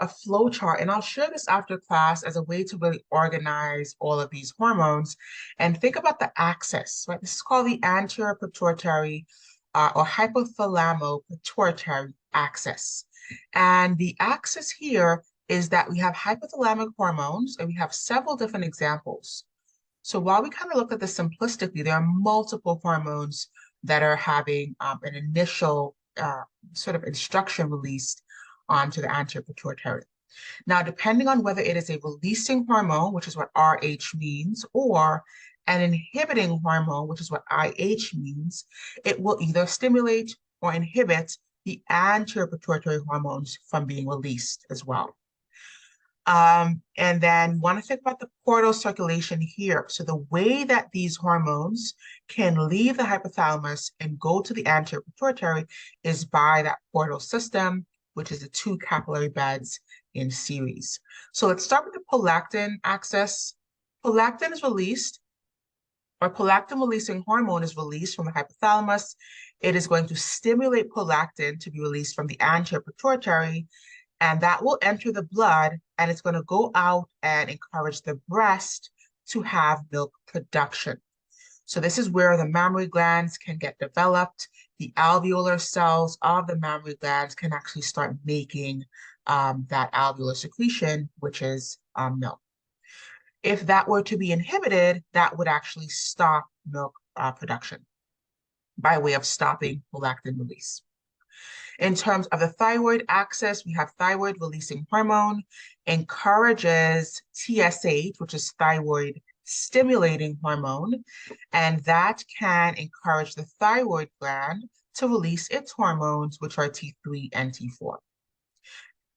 a flow chart, and I'll share this after class as a way to really organize all of these hormones and think about the axis, right? This is called the anterior pituitary or hypothalamo-pituitary axis. And the axis here is that we have hypothalamic hormones, and we have several different examples. So while we kind of looked at this simplistically, there are multiple hormones that are having an initial sort of instruction released onto the anterior pituitary. Now, depending on whether it is a releasing hormone, which is what RH means, or an inhibiting hormone, which is what IH means, it will either stimulate or inhibit the anterior pituitary hormones from being released as well. And then you want to think about the portal circulation here. So the way that these hormones can leave the hypothalamus and go to the anterior pituitary is by that portal system, which is the two capillary beds in series. So let's start with the prolactin axis. Prolactin is released, or prolactin-releasing hormone is released from the hypothalamus. It is going to stimulate prolactin to be released from the anterior pituitary, and that will enter the blood, and it's going to go out and encourage the breast to have milk production. So this is where the mammary glands can get developed. The alveolar cells of the mammary glands can actually start making that alveolar secretion, which is milk. If that were to be inhibited, that would actually stop milk production by way of stopping prolactin release. In terms of the thyroid axis, we have thyroid releasing hormone, encourages TSH, which is thyroid stimulating hormone, and that can encourage the thyroid gland to release its hormones, which are T3 and T4.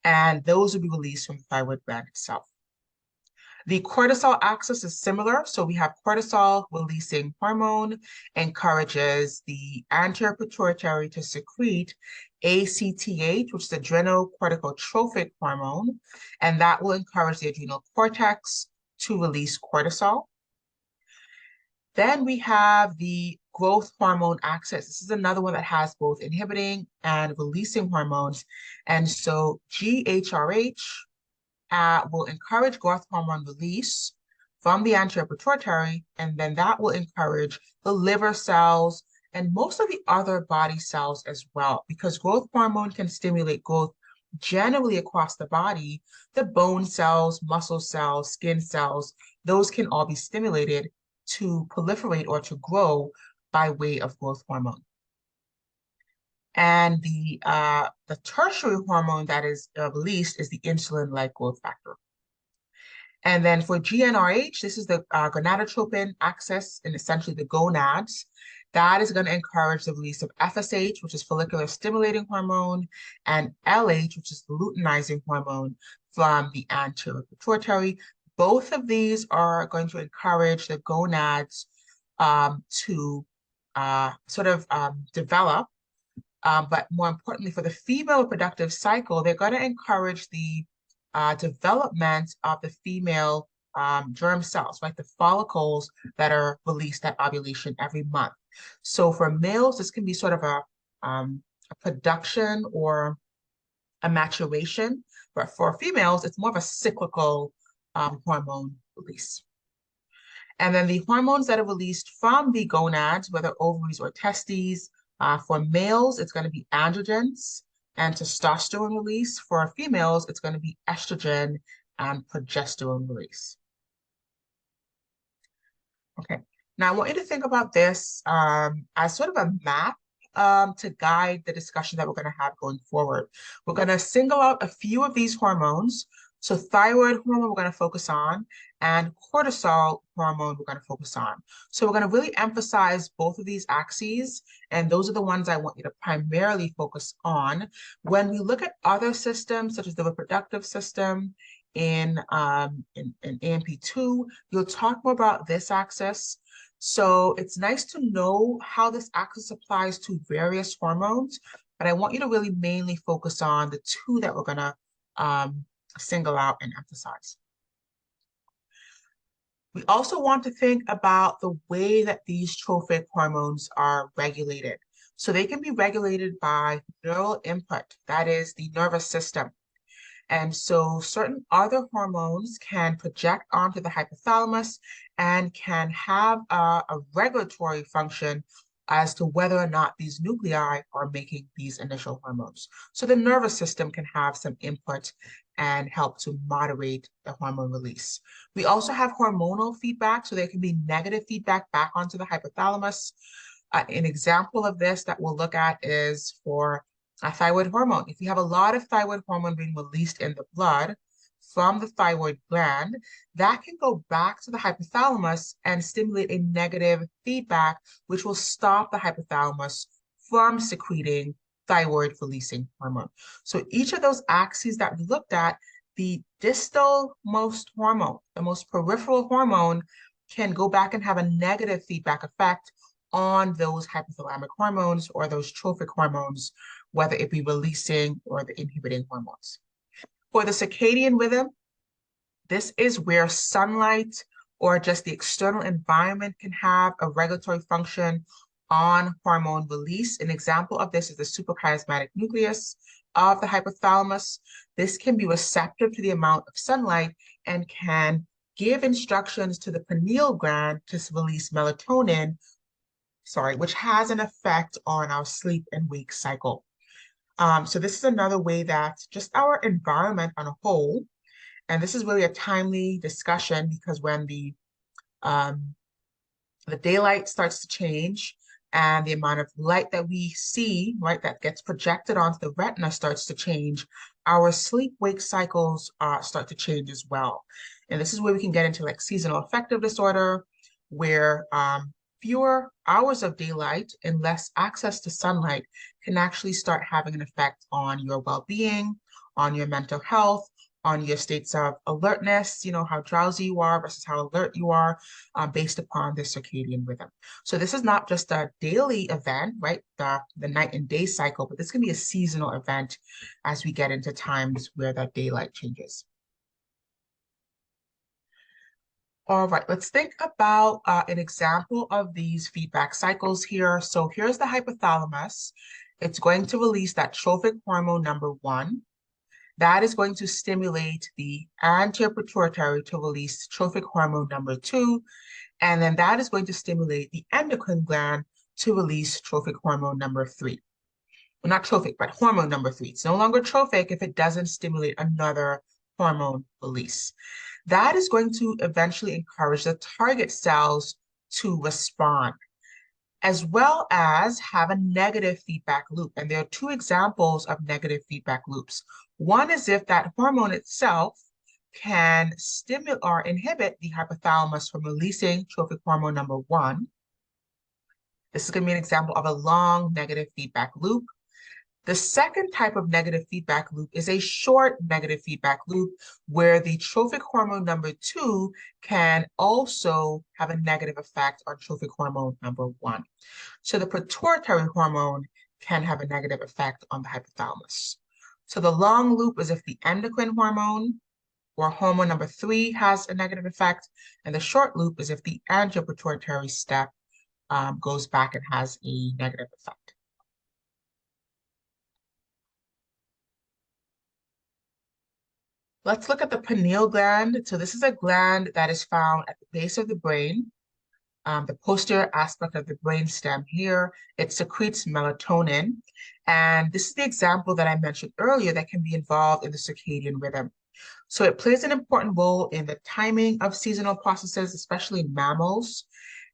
And those will be released from the thyroid gland itself. The cortisol axis is similar. So we have cortisol releasing hormone, encourages the anterior pituitary to secrete ACTH, which is adrenocorticotropic hormone, and that will encourage the adrenal cortex to release cortisol. Then we have the growth hormone axis. This is another one that has both inhibiting and releasing hormones. And so GHRH will encourage growth hormone release from the anterior pituitary, and then that will encourage the liver cells and most of the other body cells as well, because growth hormone can stimulate growth generally across the body. The bone cells, muscle cells, skin cells, those can all be stimulated to proliferate or to grow by way of growth hormone. And the tertiary hormone that is released is the insulin-like growth factor. And then for GnRH, this is the gonadotropin axis and essentially the gonads. That is going to encourage the release of FSH, which is follicular stimulating hormone, and LH, which is the luteinizing hormone from the anterior pituitary. Both of these are going to encourage the gonads to develop. But more importantly, for the female reproductive cycle, they're going to encourage the development of the female germ cells, right? The follicles that are released at ovulation every month. So for males, this can be sort of a production or a maturation, but for females, it's more of a cyclical hormone release. And then the hormones that are released from the gonads, whether ovaries or testes, for males, it's going to be androgens and testosterone release. For females, it's going to be estrogen and progesterone release. Okay, now I want you to think about this as sort of a map to guide the discussion that we're going to have going forward. We're going to single out a few of these hormones. So thyroid hormone we're going to focus on, and cortisol hormone we're going to focus on. So we're going to really emphasize both of these axes, and those are the ones I want you to primarily focus on. When we look at other systems, such as the reproductive system in AMP2, you'll talk more about this axis. So it's nice to know how this axis applies to various hormones, but I want you to really mainly focus on the two that we're going to single out and emphasize. We also want to think about the way that these trophic hormones are regulated. So they can be regulated by neural input, that is the nervous system. And so certain other hormones can project onto the hypothalamus and can have a regulatory function as to whether or not these nuclei are making these initial hormones. So the nervous system can have some input and help to moderate the hormone release. We also have hormonal feedback, so there can be negative feedback back onto the hypothalamus. An example of this that we'll look at is for a thyroid hormone. If you have a lot of thyroid hormone being released in the blood from the thyroid gland, that can go back to the hypothalamus and stimulate a negative feedback, which will stop the hypothalamus from secreting thyroid releasing hormone. So each of those axes that we looked at, the distal most hormone, the most peripheral hormone, can go back and have a negative feedback effect on those hypothalamic hormones or those trophic hormones, whether it be releasing or the inhibiting hormones. For the circadian rhythm, this is where sunlight or just the external environment can have a regulatory function on hormone release. An example of this is the suprachiasmatic nucleus of the hypothalamus. This can be receptive to the amount of sunlight and can give instructions to the pineal gland to release melatonin, which has an effect on our sleep and wake cycle. So this is another way that just our environment on a whole, and this is really a timely discussion because when the daylight starts to change and the amount of light that we see, right, that gets projected onto the retina starts to change, our sleep-wake cycles start to change as well. And this is where we can get into like seasonal affective disorder, where fewer hours of daylight and less access to sunlight can actually start having an effect on your well-being, on your mental health, on your states of alertness, how drowsy you are versus how alert you are, based upon the circadian rhythm. So this is not just a daily event, right? The night and day cycle, but this can be a seasonal event as we get into times where that daylight changes. All right, let's think about an example of these feedback cycles here. So here's the hypothalamus. It's going to release that trophic hormone number 1. That is going to stimulate the anterior pituitary to release trophic hormone number 2. And then that is going to stimulate the endocrine gland to release trophic hormone number 3. Well, not trophic, but hormone number 3. It's no longer trophic if it doesn't stimulate another hormone release. That is going to eventually encourage the target cells to respond, as well as have a negative feedback loop. And there are 2 examples of negative feedback loops. One is if that hormone itself can stimulate or inhibit the hypothalamus from releasing trophic hormone number 1. This is going to be an example of a long negative feedback loop. The second type of negative feedback loop is a short negative feedback loop where the trophic hormone number 2 can also have a negative effect on trophic hormone number 1. So the pituitary hormone can have a negative effect on the hypothalamus. So the long loop is if the endocrine hormone or hormone number 3 has a negative effect, and the short loop is if the anterior pituitary step goes back and has a negative effect. Let's look at the pineal gland. So this is a gland that is found at the base of the brain, the posterior aspect of the brain stem here. It secretes melatonin. And this is the example that I mentioned earlier that can be involved in the circadian rhythm. So it plays an important role in the timing of seasonal processes, especially in mammals,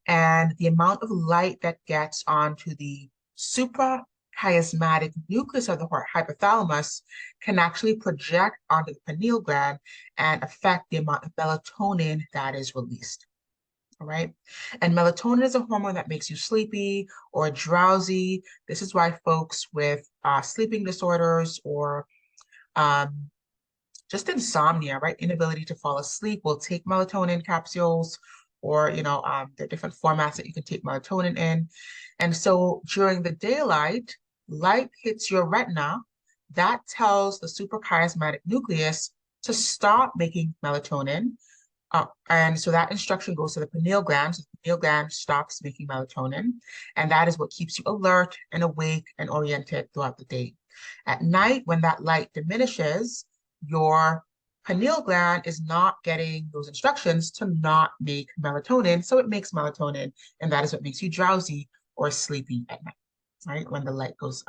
and the amount of light that gets onto the suprachiasmatic nucleus of the hypothalamus can actually project onto the pineal gland and affect the amount of melatonin that is released. All right. And melatonin is a hormone that makes you sleepy or drowsy. This is why folks with sleeping disorders or just insomnia, right? Inability to fall asleep will take melatonin capsules, or, there are different formats that you can take melatonin in. And so during the daylight, light hits your retina. That tells the suprachiasmatic nucleus to stop making melatonin. And so that instruction goes to the pineal gland. So the pineal gland stops making melatonin. And that is what keeps you alert and awake and oriented throughout the day. At night, when that light diminishes, your pineal gland is not getting those instructions to not make melatonin, so it makes melatonin, and that is what makes you drowsy or sleepy at night, right? When the light goes